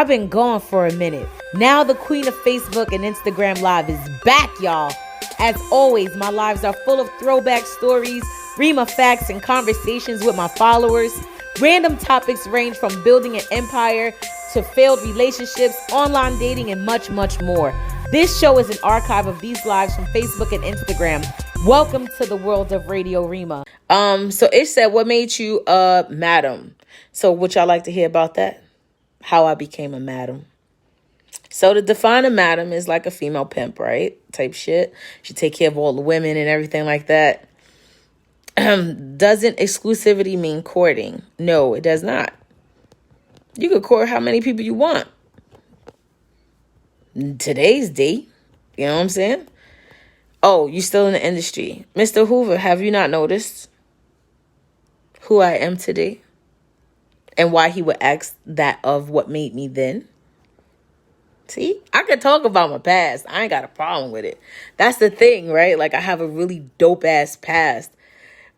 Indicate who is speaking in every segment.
Speaker 1: I've been gone for a minute. Now the queen of Facebook and Instagram Live is back, y'all. As always, my lives are full of throwback stories, Rema facts, and conversations with my followers. Random topics range from building an empire to failed relationships, online dating, and much, much more. This show is an archive of these lives from Facebook and Instagram. Welcome to the world of Radio Rema. So it said, what made you a madam? So would y'all like to hear about that? How I became a madam. So to define a madam is like a female pimp, right? Type shit. She take care of all the women and everything like that. Doesn't exclusivity mean courting? No, it does not. You could court how many people you want. Today's day. You know what I'm saying? Oh, you still in the industry. Mr. Hoover, have you not noticed who I am today? And why he would ask that of what made me then? See, I could talk about my past. I ain't got a problem with it. That's the thing, right? Like, I have a really dope ass past,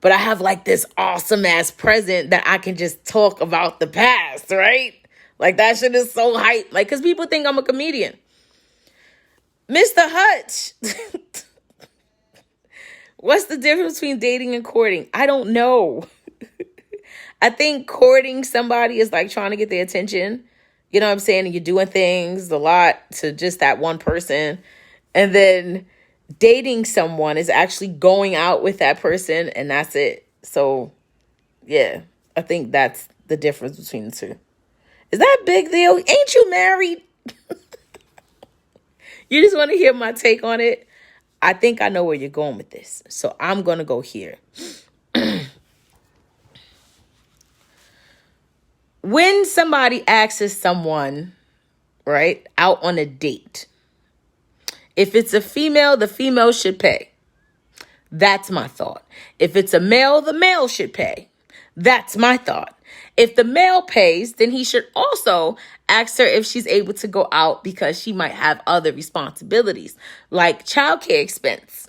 Speaker 1: but I have like this awesome ass present that I can just talk about the past, right? Like, that shit is so hype. Like, because people think I'm a comedian. Mr. Hutch. What's the difference between dating and courting? I don't know. I think courting somebody is like trying to get their attention. You know what I'm saying? And you're doing things a lot to just that one person. And then dating someone is actually going out with that person, and that's it. So, yeah, I think that's the difference between the two. Is that a big deal? Ain't you married? You just want to hear my take on it? I think I know where you're going with this. So I'm going to go here. When somebody asks someone, right, out on a date, if it's a female, the female should pay. That's my thought. If it's a male, the male should pay. That's my thought. If the male pays, then he should also ask her if she's able to go out because she might have other responsibilities, like childcare expense.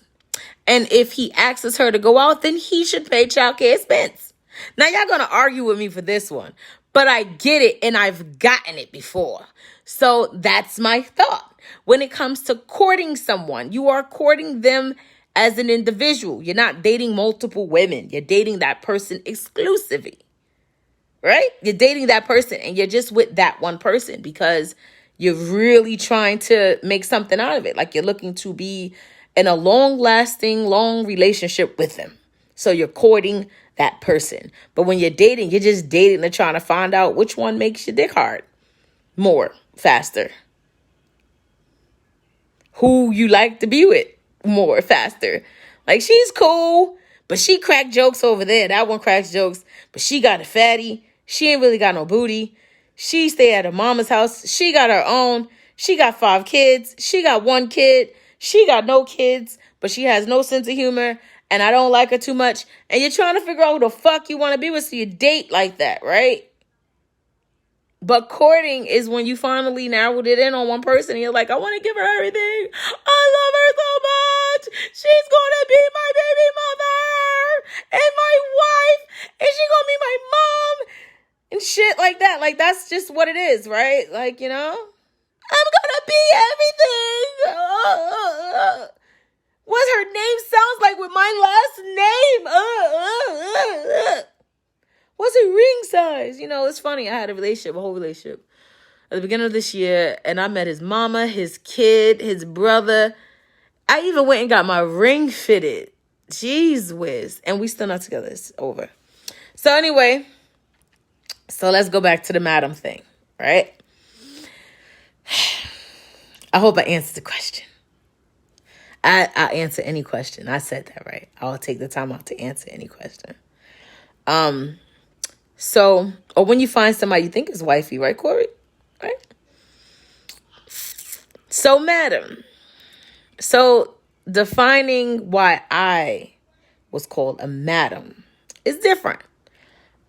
Speaker 1: And if he asks her to go out, then he should pay childcare expense. Now, y'all going to argue with me for this one, but I get it, and I've gotten it before. So that's my thought. When it comes to courting someone, you are courting them as an individual. You're not dating multiple women. You're dating that person exclusively, right? You're dating that person, and you're just with that one person because you're really trying to make something out of it. Like, you're looking to be in a long-lasting, long relationship with them. So you're courting that person. But when you're dating, you're just dating and trying to find out which one makes your dick hard more, faster. Who you like to be with more, faster. Like, she's cool, but she cracked jokes over there. That one cracks jokes, but she got a fatty. She ain't really got no booty. She stay at her mama's house. She got her own. She got 5 kids. She got 1 kid. She got no kids, but she has no sense of humor. And I don't like her too much. And you're trying to figure out who the fuck you want to be with, so you date like that, right? But courting is when you finally narrowed it in on one person. And you're like, I want to give her everything. I love her so much. She's going to be my baby mother and my wife. And she's going to be my mom and shit like that. Like, that's just what it is, right? Like, you know, I'm going to be everything. What her name sounds like with my last name. What's her ring size? You know, it's funny. I had a whole relationship at the beginning of this year, and I met his mama, his kid, his brother. I even went and got my ring fitted. Jeez whiz. And we still not together. It's over. So anyway, so let's go back to the madam thing, right? I hope I answered the question. I answer any question. I said that right. I'll take the time out to answer any question. So, or when you find somebody you think is wifey, right, Corey? Right? So, madam. So, defining why I was called a madam is different.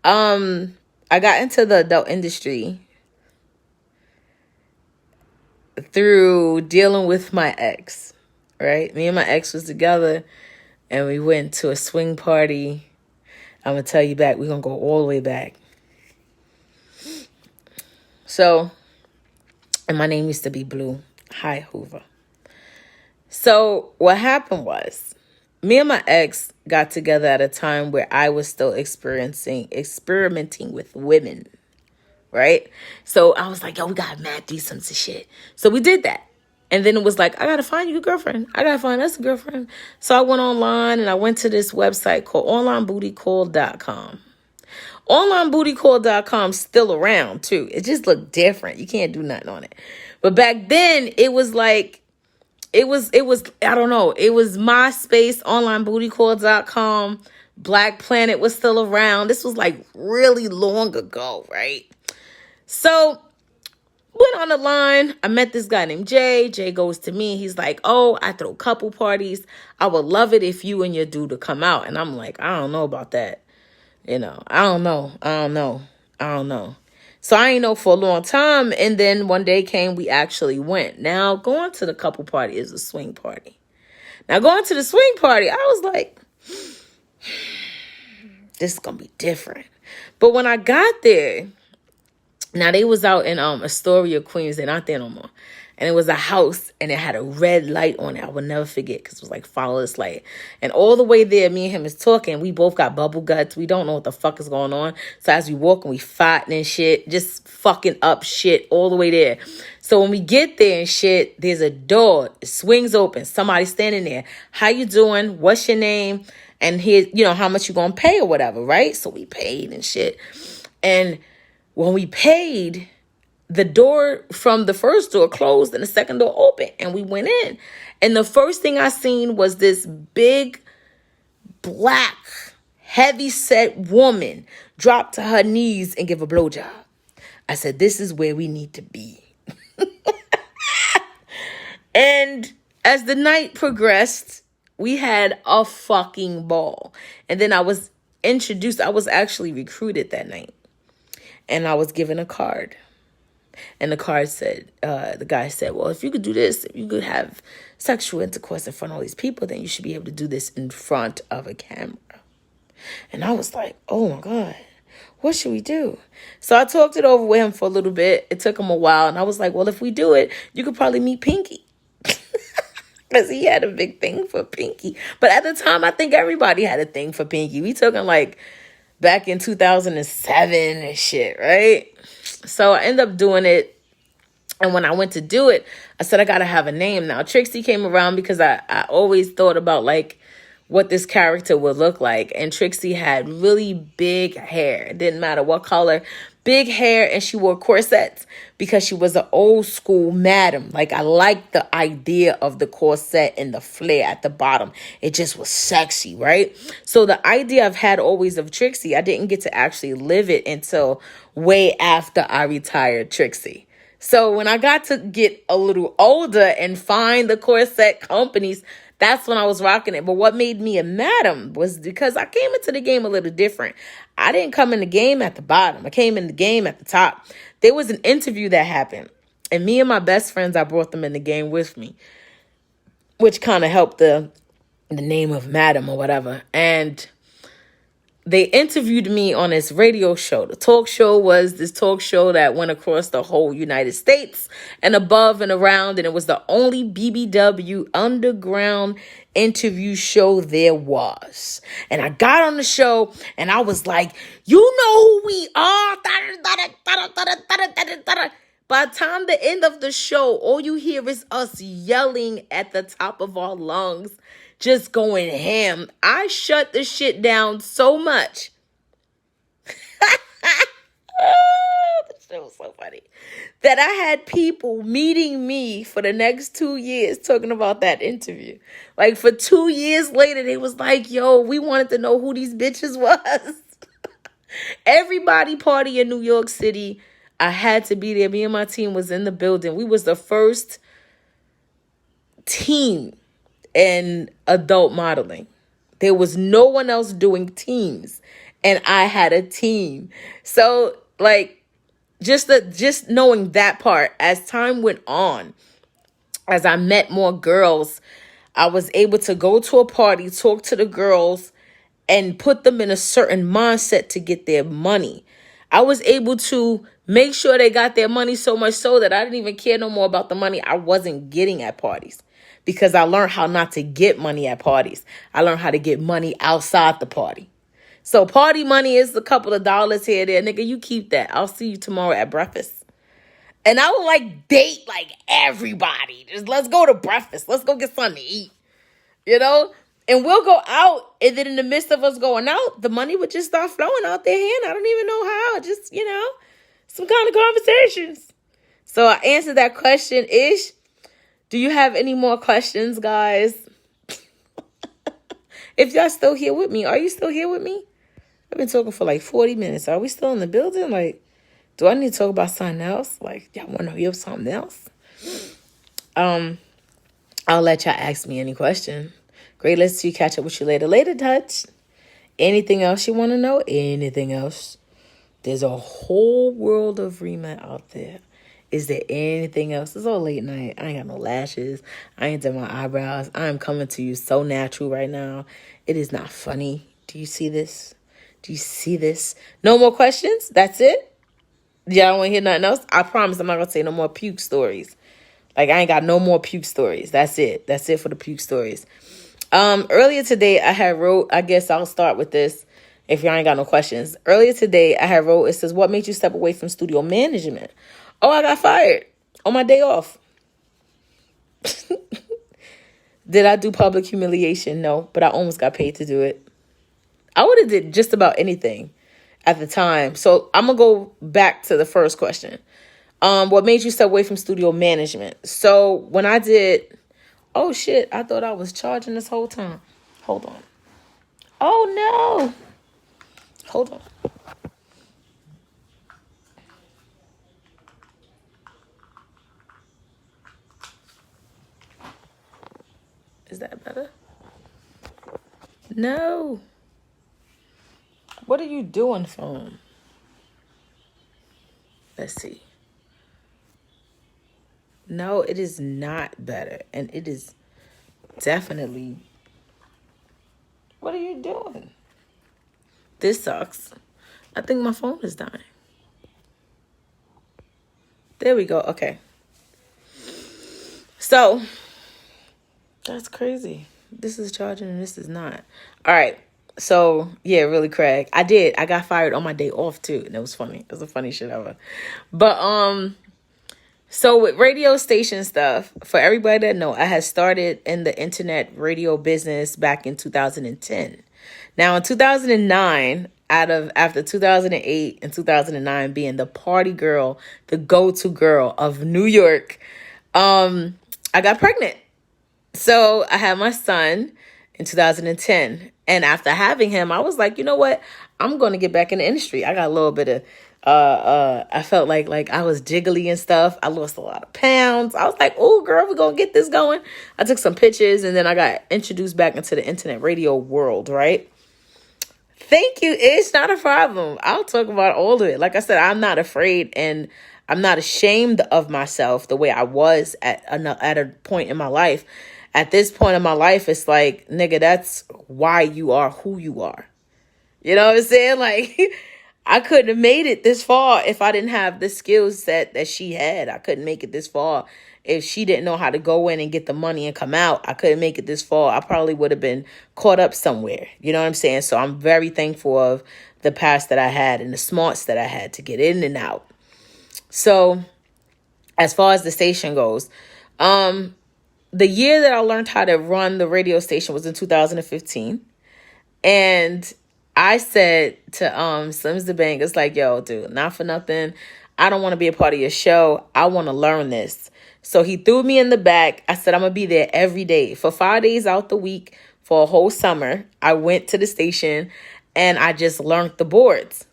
Speaker 1: I got into the adult industry through dealing with my ex. Right? Me and my ex was together, and we went to a swing party. I'm going to tell you back. We're going to go all the way back. So And my name used to be Blue. Hi, Hoover. So what happened was, me and my ex got together at a time where I was still experimenting with women, right? So I was like, yo, we got mad threesomes and shit. So we did that. And then it was like, I got to find you a girlfriend. I got to find us a girlfriend. So I went online and I went to this website called onlinebootycall.com. Onlinebootycall.com still around too. It just looked different. You can't do nothing on it. But back then it was like, it was, I don't know. It was MySpace, onlinebootycall.com. Black Planet was still around. This was like really long ago, right? So went on the line. I met this guy named Jay. Jay goes to me. He's like, oh, I throw couple parties. I would love it if you and your dude would come out. And I'm like, I don't know about that. I don't know. So I ain't know for a long time. And then one day came, we actually went. Now, going to the couple party is a swing party. Now, going to the swing party, I was like, this is going to be different. But when I got there, now they was out in Astoria, Queens. They're not there no more. And it was a house, and it had a red light on it. I will never forget, because it was like, follow this light. And all the way there, me and him is talking. We both got bubble guts. We don't know what the fuck is going on. So as we walking, we fighting and shit, just fucking up shit all the way there. So when we get there and shit, there's a door. It swings open. Somebody standing there. How you doing? What's your name? And here, how much you gonna pay or whatever, right? So we paid and shit. And when we paid, the door from the first door closed and the second door opened, and we went in. And the first thing I seen was this big, black, heavy-set woman drop to her knees and give a blowjob. I said, this is where we need to be. And as the night progressed, we had a fucking ball. And then I was actually recruited that night. And I was given a card. And the card said, the guy said, well, if you could do this, if you could have sexual intercourse in front of all these people, then you should be able to do this in front of a camera. And I was like, oh my God, what should we do? So I talked it over with him for a little bit. It took him a while. And I was like, well, if we do it, you could probably meet Pinky. Because he had a big thing for Pinky. But at the time, I think everybody had a thing for Pinky. We talking like back in 2007 and shit, right? So I ended up doing it. And when I went to do it, I said, I got to have a name. Now, Trixie came around because I always thought about like what this character would look like. And Trixie had really big hair. It didn't matter what color. Big hair, and she wore corsets because she was an old school madam. Like, I liked the idea of the corset and the flare at the bottom. It just was sexy, right? So the idea I've had always of Trixie, I didn't get to actually live it until way after I retired Trixie. So when I got to get a little older and find the corset companies, that's when I was rocking it. But what made me a madam was because I came into the game a little different. I didn't come in the game at the bottom. I came in the game at the top. There was an interview that happened. And me and my best friends, I brought them in the game with me, which kind of helped the name of madam or whatever. And they interviewed me on this radio show. The talk show was this talk show that went across the whole United States and above and around. And it was the only BBW underground interview show there was. And I got on the show and I was like, you know who we are. By the time the end of the show, all you hear is us yelling at the top of our lungs, just going ham. I shut the shit down so much. That shit was so funny. That I had people meeting me for the next 2 years talking about that interview. Like for 2 years later, they was like, yo, we wanted to know who these bitches was. Everybody party in New York City. I had to be there. Me and my team was in the building. We was the first team in adult modeling. There was no one else doing teams, and I had a team. So like just knowing that part, as time went on, as I met more girls, I was able to go to a party, talk to the girls, and put them in a certain mindset to get their money. I was able to make sure they got their money so much so that I didn't even care no more about the money I wasn't getting at parties. Because I learned how not to get money at parties. I learned how to get money outside the party. So party money is a couple of dollars here there. Nigga, you keep that. I'll see you tomorrow at breakfast. And I would like date like everybody. Just let's go to breakfast. Let's go get something to eat. You know? And we'll go out. And then in the midst of us going out, the money would just start flowing out their hand. I don't even know how. Just, some kind of conversations. So I answered that question, Ish. Do you have any more questions, guys? If y'all still here with me, are you still here with me? I've been talking for like 40 minutes. Are we still in the building? Like, do I need to talk about something else? Like, y'all want to hear something else? I'll let y'all ask me any question. Great, let's see you. Catch up with you later. Later, touch. Anything else you want to know? Anything else? There's a whole world of Rema out there. Is there anything else? It's all late night. I ain't got no lashes. I ain't done my eyebrows. I'm coming to you so natural right now. It is not funny. Do you see this? Do you see this? No more questions? That's it? Y'all don't want to hear nothing else? I promise I'm not going to say no more puke stories. Like, I ain't got no more puke stories. That's it. That's it for the puke stories. Earlier today, I had wrote, I guess I'll start with this if y'all ain't got no questions. Earlier today, I had wrote, it says, what made you step away from studio management? Oh, I got fired on my day off. Did I do public humiliation? No, but I almost got paid to do it. I would have did just about anything at the time. So I'm going to go back to the first question. What made you step away from studio management? So when I did, oh shit, I thought I was charging this whole time. Hold on. Oh no. Hold on. Is that better? No. What are you doing, phone? Let's see. No, it is not better. And it is definitely... What are you doing? This sucks. I think my phone is dying. There we go. Okay. So, that's crazy. This is charging and this is not. All right. So, yeah, really, Craig. I got fired on my day off, too. And it was funny. It was the funny shit ever. But, so with radio station stuff, for everybody that know, I had started in the internet radio business back in 2010. Now, in 2009, after 2008 and 2009 being the party girl, the go-to girl of New York, I got pregnant. So I had my son in 2010. And after having him, I was like, you know what? I'm going to get back in the industry. I got a little bit of, I felt like I was jiggly and stuff. I lost a lot of pounds. I was like, oh, girl, we're going to get this going. I took some pictures and then I got introduced back into the internet radio world, right? Thank you. It's not a problem. I'll talk about all of it. Like I said, I'm not afraid and I'm not ashamed of myself the way I was at a point in my life. At this point in my life, it's like, nigga, that's why you are who you are. You know what I'm saying? Like, I couldn't have made it this far if I didn't have the skill set that she had. I couldn't make it this far if she didn't know how to go in and get the money and come out. I couldn't make it this far. I probably would have been caught up somewhere. You know what I'm saying? So I'm very thankful of the past that I had and the smarts that I had to get in and out. So as far as the station goes, the year that I learned how to run the radio station was in 2015. And I said to Slims the Bang, it's like, yo, dude, not for nothing. I don't want to be a part of your show. I want to learn this. So he threw me in the back. I said, I'm going to be there every day. For 5 days out the week, for a whole summer, I went to the station and I just learned the boards.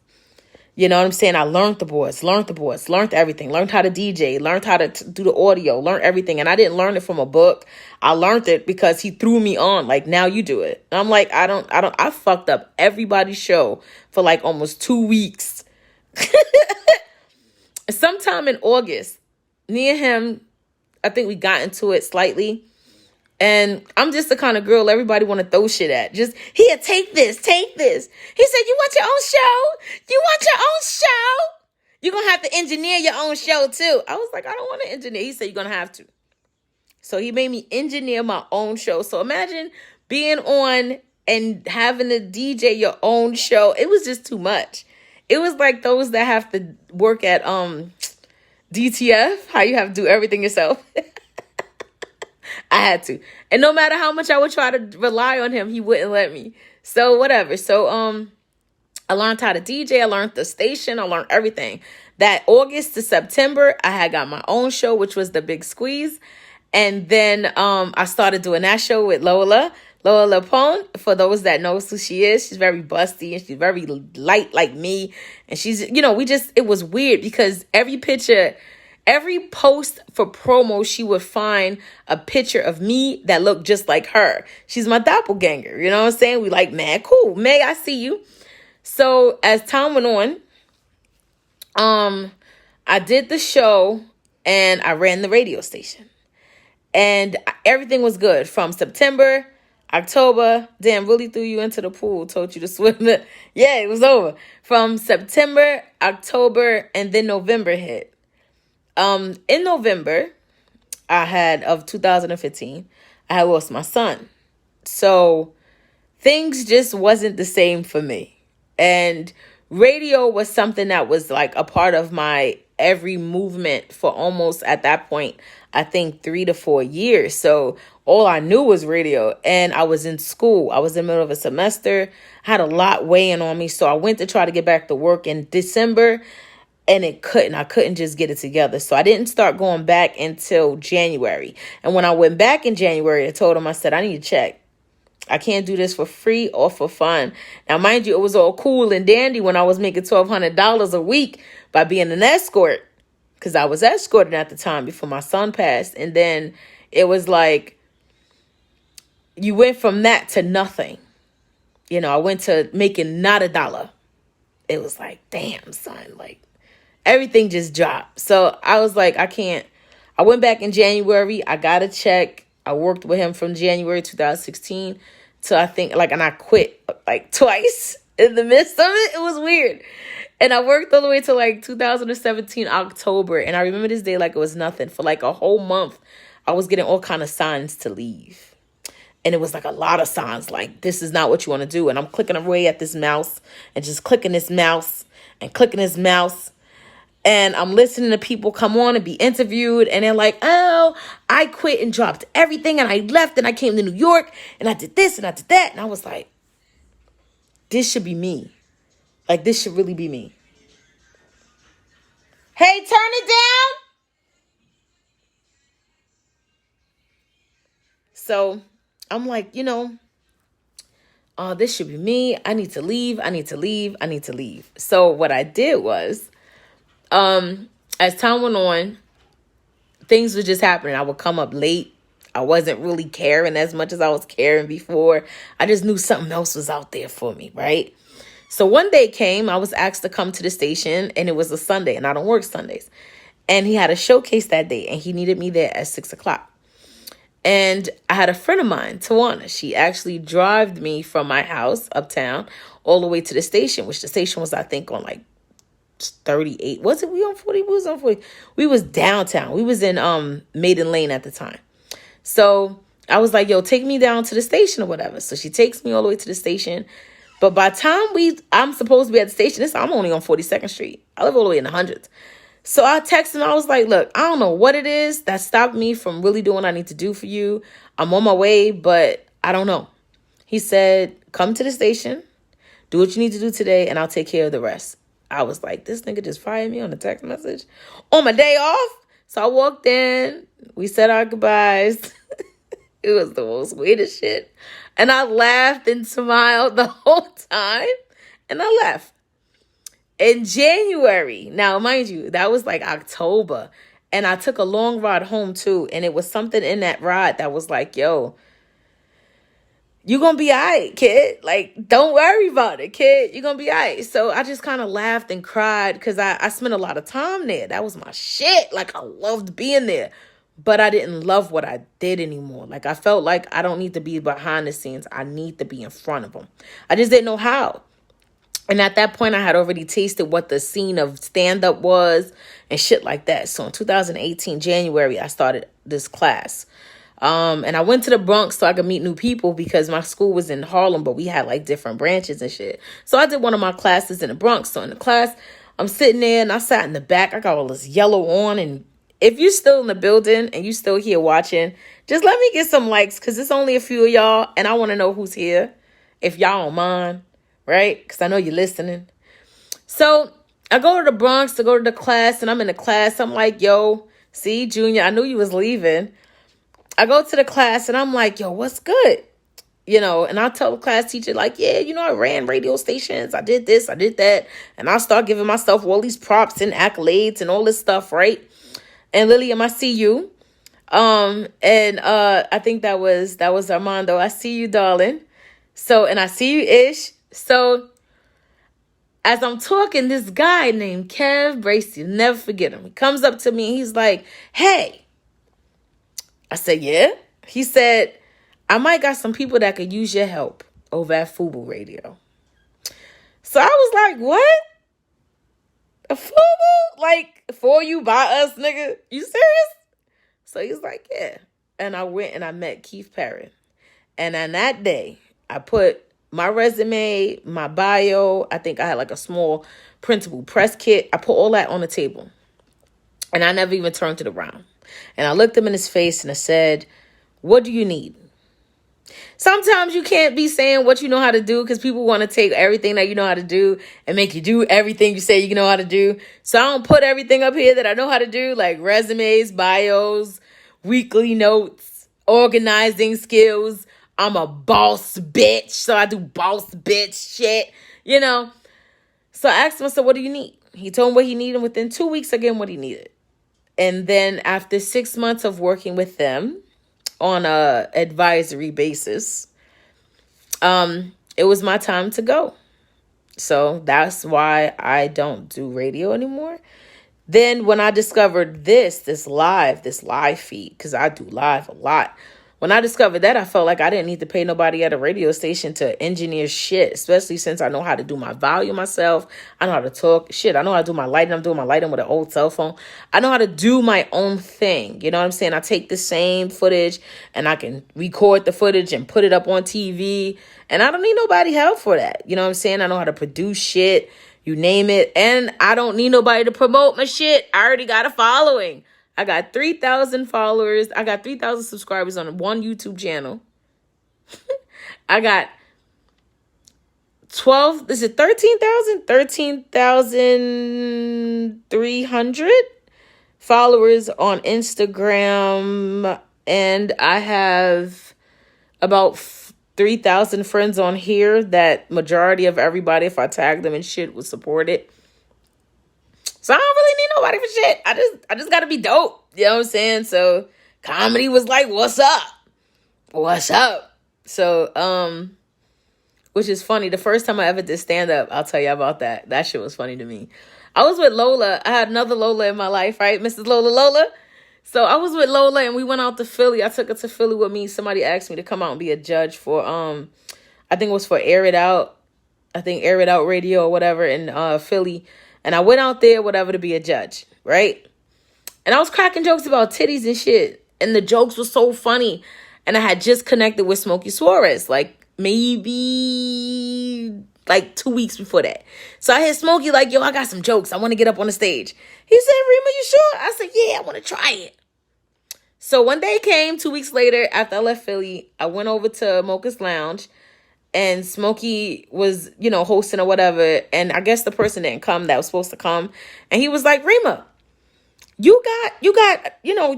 Speaker 1: You know what I'm saying? I learned the boards, learned everything, learned how to DJ, learned how to do the audio, learned everything. And I didn't learn it from a book. I learned it because he threw me on, like, now you do it. And I'm like, I fucked up everybody's show for like almost 2 weeks. Sometime in August, me and him, I think we got into it slightly. And I'm just the kind of girl everybody want to throw shit at. Just, here, take this, take this. He said, you want your own show? You want your own show? You're going to have to engineer your own show too. I was like, I don't want to engineer. He said, you're going to have to. So he made me engineer my own show. So imagine being on and having to DJ your own show. It was just too much. It was like those that have to work at DTF, how you have to do everything yourself. I had to. And no matter how much I would try to rely on him, he wouldn't let me. So whatever. So I learned how to DJ. I learned the station. I learned everything. That August to September, I had got my own show, which was The Big Squeeze. And then I started doing that show with Lola Lapone. For those that knows who she is, she's very busty and she's very light like me. And she's, it was weird because every post for promo, she would find a picture of me that looked just like her. She's my doppelganger. You know what I'm saying? We like, man, cool. May, I see you. So as time went on, I did the show and I ran the radio station. And everything was good from September, October. Damn, really threw you into the pool, told you to swim. Yeah, it was over. From September, October, and then November hit. In November, of 2015, I had lost my son. So things just wasn't the same for me. And radio was something that was like a part of my every movement for almost, at that point, I think 3 to 4 years. So all I knew was radio. And I was in school. I was in the middle of a semester. I had a lot weighing on me. So I went to try to get back to work in December. And I couldn't just get it together. So I didn't start going back until January. And when I went back in January, I told him, I said, I need to check. I can't do this for free or for fun. Now, mind you, it was all cool and dandy when I was making $1,200 a week by being an escort. Because I was escorting at the time before my son passed. And then it was like, you went from that to nothing. I went to making not $1. It was like, damn, son, like, everything just dropped. So I was like, I can't. I went back in January. I got a check. I worked with him from January 2016 to and I quit like twice in the midst of it. It was weird. And I worked all the way to like 2017 October. And I remember this day like it was nothing. For like a whole month, I was getting all kind of signs to leave. And it was like a lot of signs like, this is not what you want to do. And I'm clicking away at this mouse and just clicking this mouse and clicking this mouse. And I'm listening to people come on and be interviewed. And they're like, oh, I quit and dropped everything. And I left and I came to New York and I did this and I did that. And I was like, this should be me. Like, this should really be me. Hey, turn it down. So I'm like, this should be me. I need to leave. I need to leave. I need to leave. So what I did was, as time went on, things were just happening. I would come up late. I wasn't really caring as much as I was caring before. I just knew something else was out there for me, right? So one day came, I was asked to come to the station, and it was a Sunday, and I don't work Sundays. And he had a showcase that day, and he needed me there at 6:00. And I had a friend of mine, Tawana. She actually drove me from my house uptown all the way to the station, which the station was, I think, on like 38. Was it? We on 40? We was on 40. We was downtown. We was in Maiden Lane at the time. So I was like, yo, take me down to the station or whatever. So she takes me all the way to the station. But by the time I'm supposed to be at the station, I'm only on 42nd Street. I live all the way in the hundreds. So I texted him. I was like, look, I don't know what it is that stopped me from really doing what I need to do for you. I'm on my way, but I don't know. He said, come to the station, do what you need to do today, and I'll take care of the rest. I was like, this nigga just fired me on a text message on my day off. So I walked in. We said our goodbyes. It was the most weirdest shit. And I laughed and smiled the whole time. And I left. In January, now mind you, that was like October. And I took a long ride home too. And it was something in that ride that was like, yo, you gonna be all right, kid. Like, don't worry about it, kid. You're gonna be all right. So I just kind of laughed and cried because I spent a lot of time there. That was my shit. Like, I loved being there. but I didn't love what I did anymore. Like, I felt like I don't need to be behind the scenes. I need to be in front of them. I just didn't know how. And at that point, I had already tasted what the scene of stand-up was and shit like that. So in 2018, January, I started this class. And I went to the Bronx so I could meet new people because my school was in Harlem, but we had like different branches and shit. So I did one of my classes in the Bronx. So in the class, I'm sitting there and I sat in the back. I got all this yellow on. And if you're still in the building and you still here watching, just let me get some likes because it's only a few of y'all. And I want to know who's here. If y'all don't mind, right? Because I know you're listening. So I go to the Bronx to go to the class and I'm in the class. I'm like, yo, see, Junior, I knew you was leaving. I go to the class and I'm like, yo, what's good? You know, and I tell the class teacher, like, yeah, you know, I ran radio stations. I did this, I did that. And I start giving myself all these props and accolades and all this stuff, right? And Lilliam, I see you. I think that was Armando. I see you, darling. So, and I see you, Ish. So, as I'm talking, this guy named Kev Bracey, never forget him. He comes up to me and he's like, hey. I said, yeah. He said, I might got some people that could use your help over at FUBU Radio. So I was like, what? A FUBU? Like, for you, by us, nigga? You serious? So he's like, yeah. And I went and I met Keith Perrin. And on that day, I put my resume, my bio, I think I had like a small printable press kit. I put all that on the table. And I never even turned it around. And I looked him in his face and I said, what do you need? Sometimes you can't be saying what you know how to do because people want to take everything that you know how to do and make you do everything you say you know how to do. So I don't put everything up here that I know how to do, like resumes, bios, weekly notes, organizing skills. I'm a boss bitch, so I do boss bitch shit, you know. So I asked him, I said, what do you need? He told me what he needed. Within 2 weeks, again, what he needed. And then after 6 months of working with them on a advisory basis, it was my time to go. So that's why I don't do radio anymore. Then when I discovered this live feed, because I do live a lot. When I discovered that, I felt like I didn't need to pay nobody at a radio station to engineer shit, especially since I know how to do my volume myself. I know how to talk. Shit, I know how to do my lighting. I'm doing my lighting with an old cell phone. I know how to do my own thing. You know what I'm saying? I take the same footage and I can record the footage and put it up on TV. And I don't need nobody help for that. You know what I'm saying? I know how to produce shit, you name it. And I don't need nobody to promote my shit. I already got a following. I got 3,000 followers. I got 3,000 subscribers on one YouTube channel. I got 13,300 followers on Instagram. And I have about 3,000 friends on here that majority of everybody, if I tag them and shit, would support it. So I don't really need nobody for shit. I just gotta be dope. You know what I'm saying? So comedy was like, what's up? What's up? So, which is funny. The first time I ever did stand up, I'll tell you about that. That shit was funny to me. I was with Lola. I had another Lola in my life, right? Mrs. Lola. So I was with Lola and we went out to Philly. I took her to Philly with me. Somebody asked me to come out and be a judge for, I think it was for Air It Out. I think Air It Out Radio or whatever in Philly. And I went out there, whatever, to be a judge, right? And I was cracking jokes about titties and shit. And the jokes were so funny. And I had just connected with Smokey Suarez, like maybe like 2 weeks before that. So I hit Smokey like, yo, I got some jokes. I want to get up on the stage. He said, Rema, you sure? I said, yeah, I want to try it. So one day came 2 weeks later after I left Philly. I went over to Mocha's Lounge. And Smokey was, you know, hosting or whatever. And I guess the person didn't come that was supposed to come. And he was like, Rema, you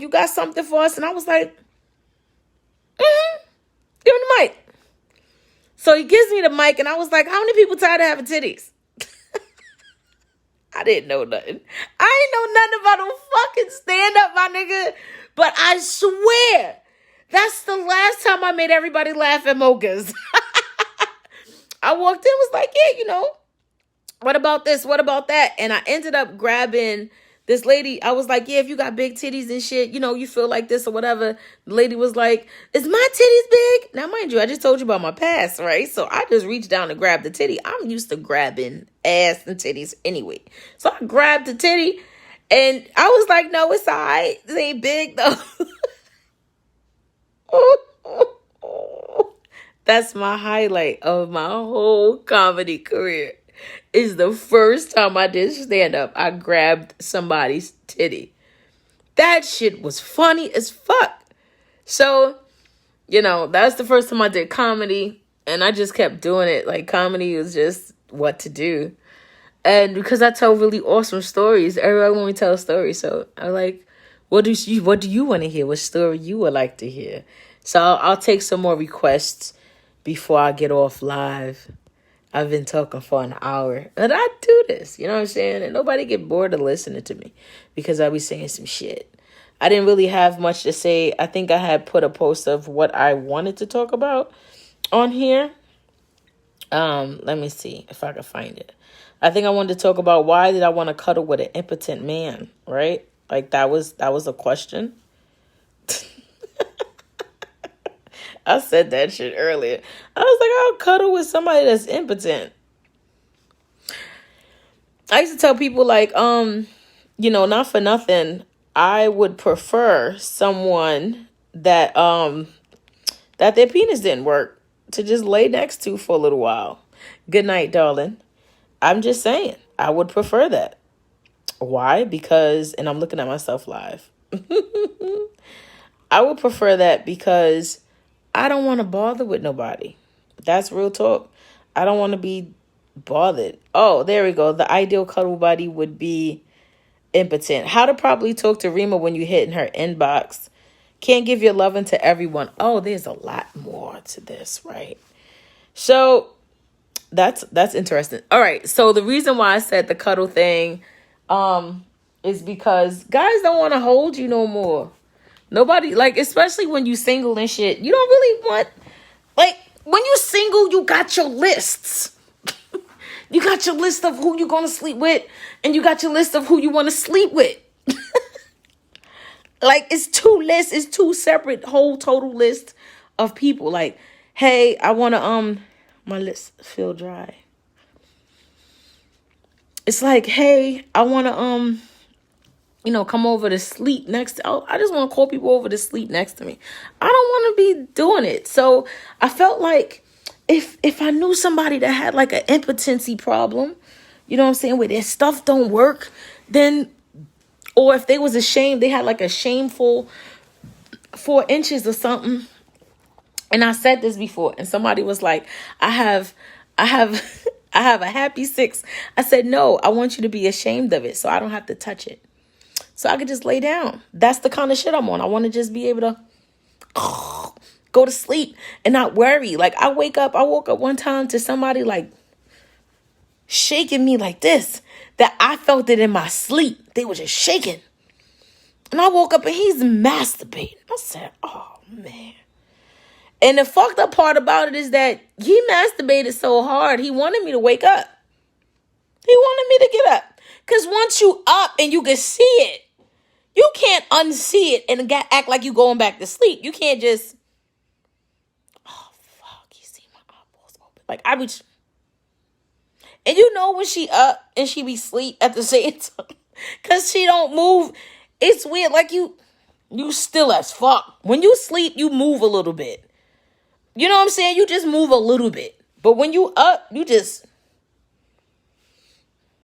Speaker 1: got something for us. And I was like, give me the mic. So he gives me the mic. And I was like, how many people tired of having titties? I didn't know nothing. I ain't know nothing about no fucking stand up, my nigga. But I swear, that's the last time I made everybody laugh at Mocha's. I walked in, was like, yeah, you know, what about this? What about that? And I ended up grabbing This lady, I was like, yeah, if you got big titties and shit, you know, you feel like this or whatever. The lady was like, is my titties big? Now, mind you, I just told you about my past, right? So I just reached down and grabbed the titty. I'm used to grabbing ass and titties anyway. So I grabbed the titty and I was like, no, it's all right. This ain't big though. That's my highlight of my whole comedy career. Is the first time I did stand up, I grabbed somebody's titty. That shit was funny as fuck. So, you know, that's the first time I did comedy, and I just kept doing it. Like, comedy was just what to do. And because I tell really awesome stories, everybody want me to tell a story. So I like, what do you want to hear? What story you would like to hear? So I'll take some more requests before I get off live. I've been talking for an hour. And I do this, you know what I'm saying? And nobody get bored of listening to me because I be saying some shit. I didn't really have much to say. I think I had put a post of what I wanted to talk about on here. Let me see if I can find it. I think I wanted to talk about why did I want to cuddle with an impotent man, right? Like that was a question. I said that shit earlier. I was like, I'll cuddle with somebody that's impotent. I used to tell people like, you know, not for nothing, I would prefer someone that that their penis didn't work to just lay next to for a little while. Good night, darling. I'm just saying, I would prefer that. Why? Because, and I'm looking at myself live. I would prefer that because I don't want to bother with nobody. That's real talk. I don't want to be bothered. Oh, there we go. The ideal cuddle buddy would be impotent. How to probably talk to Rema when you hit in her inbox. Can't give your loving to everyone. Oh, there's a lot more to this, right? So that's interesting. All right. So the reason why I said the cuddle thing is because guys don't want to hold you no more. Nobody, like, especially when you single and shit, you don't really want, like, when you single, you got your lists. You got your list of who you're going to sleep with, and you got your list of who you want to sleep with. Like, it's two lists, it's two separate whole total lists of people. Like, hey, I want to, my lips feel dry. It's like, hey, I want to, you know, come over to sleep next to, I just want to call people over to sleep next to me. I don't want to be doing it. So I felt like if I knew somebody that had like an impotency problem, you know what I'm saying, where their stuff don't work, then, or if they was ashamed, they had like a shameful 4 inches or something. And I said this before, and somebody was like, I have I have a happy 6. I said, no, I want you to be ashamed of it so I don't have to touch it. So I could just lay down. That's the kind of shit I'm on. I want to just be able to go to sleep and not worry. Like I woke up one time to somebody like shaking me like this, that I felt it in my sleep. They were just shaking. And I woke up and he's masturbating. I said, oh man. And the fucked up part about it is that he masturbated so hard, he wanted me to wake up. He wanted me to get up. Because once you up and you can see it, you can't unsee it and act like you going back to sleep. You can't just, oh, fuck, you see my eyeballs open. Like, I be, and you know when she up and she be sleep at the same time. Because she don't move. It's weird. Like, you still as fuck. When you sleep, you move a little bit. You know what I'm saying? You just move a little bit. But when you up, you just